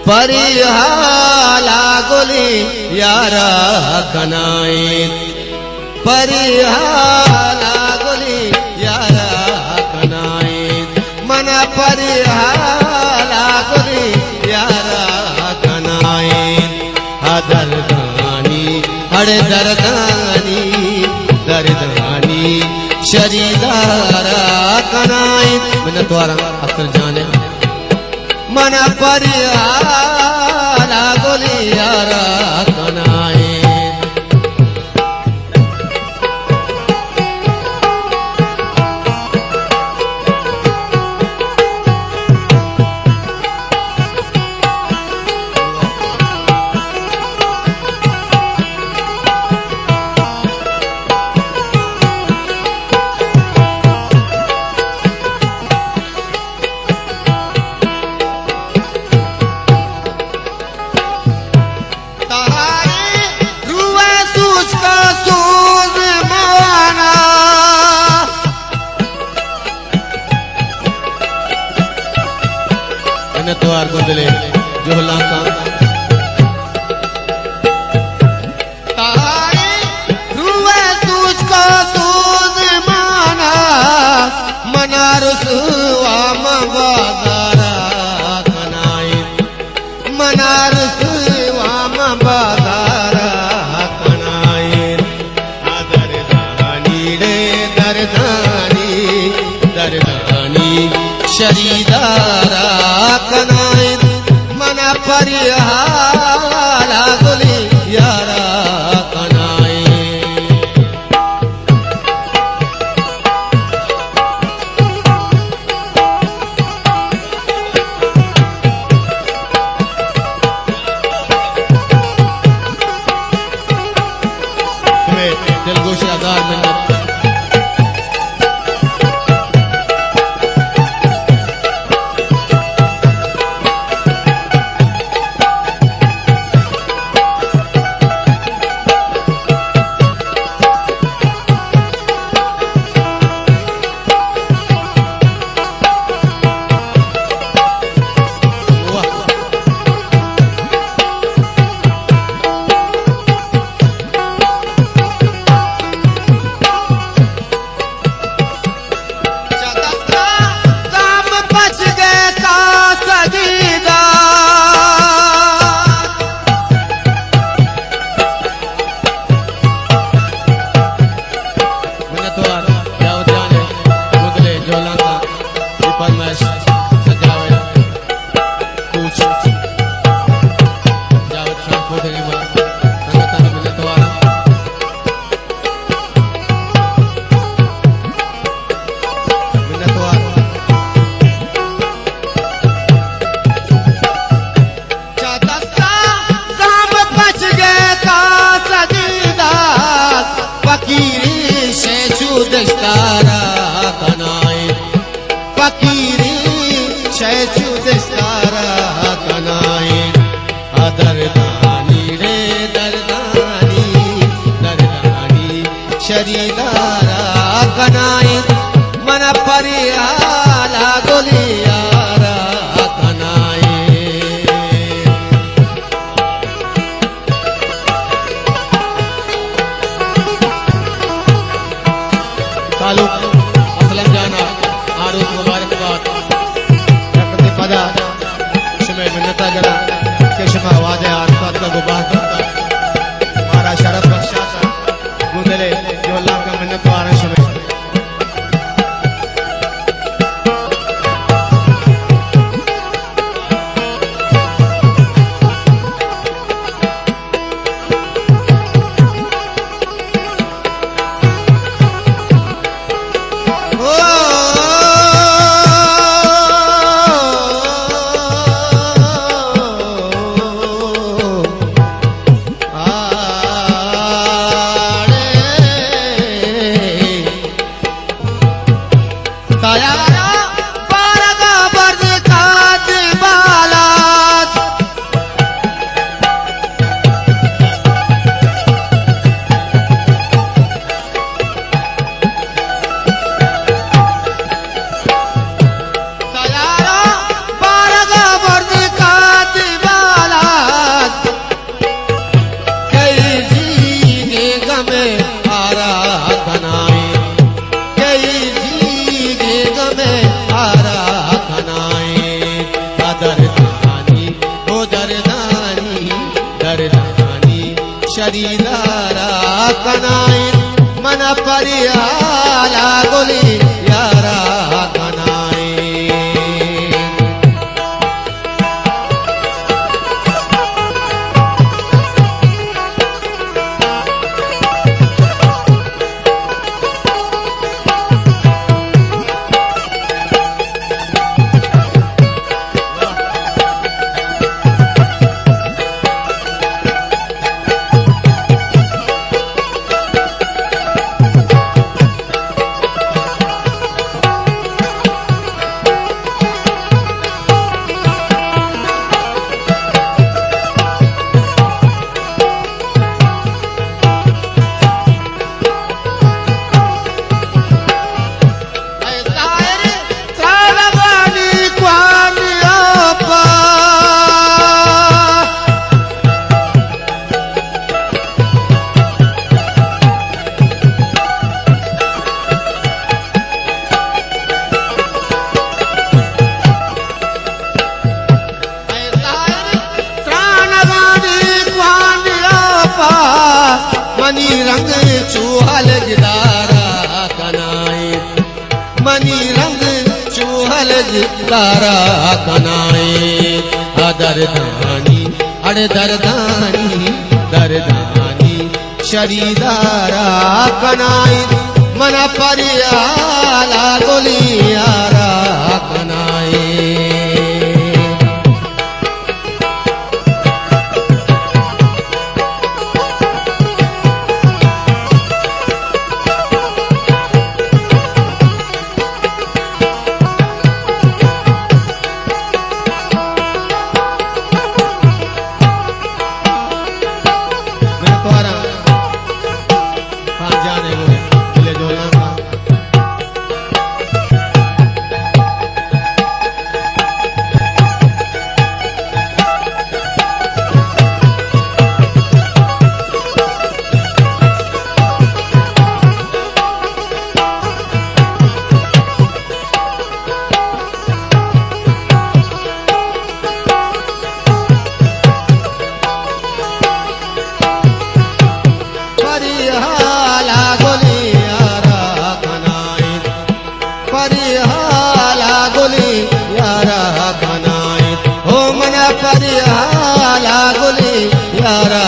परिहाला गोली यारा कनाए, परिहाला गोली यारा कनाए, मना परिहाला गोली यारा कनाए। दरदानी हरे दरदानी दरदानी शरीदारा कनाए। मैंने तुम्हारा अक्सर जाने मना परिहाला गोली यारा कनाए। त्वार गोदले जोहला का तारे रुए तुझको सूझ माना मना रुसवा मबादारा कनाए, मना रुसवा मबादारा कनाए। दरदानी रे दरदानी दरदानी शरीदारा कनाए, मना परिहाला गोली यारा कनाए। तुम्हें दिलगोशी आधार मिन्नत दस्तारा कनाए, फकीरी शैचु दस्तारा कनाए। दरदानी रे दरदानी दरदानी शरीदारा कनाए, मन परिहाला गोली यारा कनाए। तालुक असलम जाना आरूस मुबारकबाद रखते पदा शुमे मिन्नता जना के शुमा वादे आरफात का गुबाह करता हमारा शरफ बख्शा था गुदले जो अल्लाह का मिन्नत वारा शुमे। कनाई मन परियाला गोली यारा कनाई मनी रंग चूहल गिदारा कनाई मनी रंग चूहल गिदारा कनाई दरदानी अड़ दरदानी शरीदारा कनाई मन परियाला गोलियारा कनाई परियाला गोली यारा